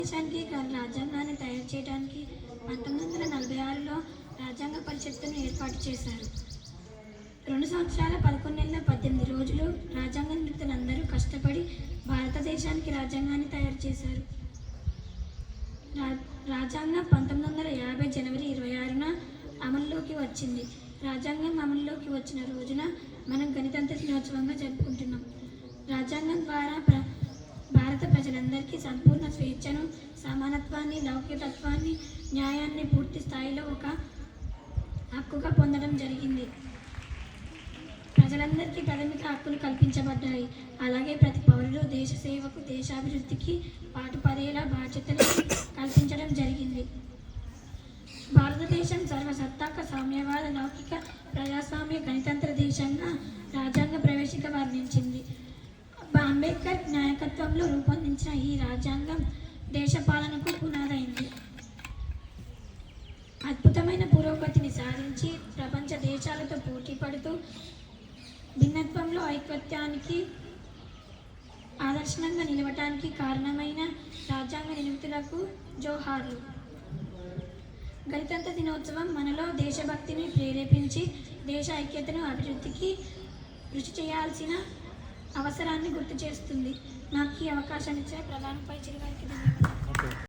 దేశానికి రాజ్యాంగాన్ని తయారు చేయడానికి 1946లో రాజ్యాంగ పరిషత్తును ఏర్పాటు చేశారు. 2 సంవత్సరాల 11 నెలల 18 రోజులు రాజ్యాంగ నిర్మాతలందరూ కష్టపడి భారతదేశానికి రాజ్యాంగాన్ని తయారు చేశారు. రాజ్యాంగం 1950 జనవరి 26న అమల్లోకి వచ్చింది. రాజ్యాంగం అమల్లోకి వచ్చిన రోజున మనం గణతంత్ర దినోత్సవంగా జరుపుకుంటున్నాం. రాజ్యాంగం ద్వారా భారత ప్రజలందరికీ సంపూర్ణ స్వేచ్ఛను, సమానత్వాన్ని, లౌకికత్వాన్ని, న్యాయాన్ని పూర్తి స్థాయిలో ఒక హక్కుగా పొందడం జరిగింది. ప్రజలందరికీ ప్రాథమిక హక్కులు కల్పించబడ్డాయి. అలాగే ప్రతి పౌరుడు దేశ సేవకు, దేశాభివృద్ధికి పాటుపడేలా బాధ్యతలు కల్పించడం జరిగింది. భారతదేశం సర్వసత్తాక సామ్యవాద, లౌకిక, ప్రజాస్వామ్య, గణతంత్ర దేశంగా రాజ్యాంగ ప్రవేశిక వర్ణించింది. అంబేద్కర్ నాయకత్వంలో రూపొందించిన ఈ రాజ్యాంగం దేశ పాలనకు పునాదైంది. అద్భుతమైన పురోగతిని సాధించి ప్రపంచ దేశాలతో పోటీ పడుతూ భిన్నత్వంలో ఐకత్యానికి ఆదర్శంగా నిలవటానికి కారణమైన రాజ్యాంగ నిర్మాతలకు జోహార్లు. గణతంత్ర దినోత్సవం మనలో దేశభక్తిని ప్రేరేపించి దేశ ఐక్యతను, అభివృద్ధికి కృషి చేయాల్సిన అవసరాన్ని గుర్తు చేస్తుంది. నాకు ఈ అవకాశాన్ని ఇచ్చిన ప్రధాన పై చిరుగారికి ధన్యవాదాలు.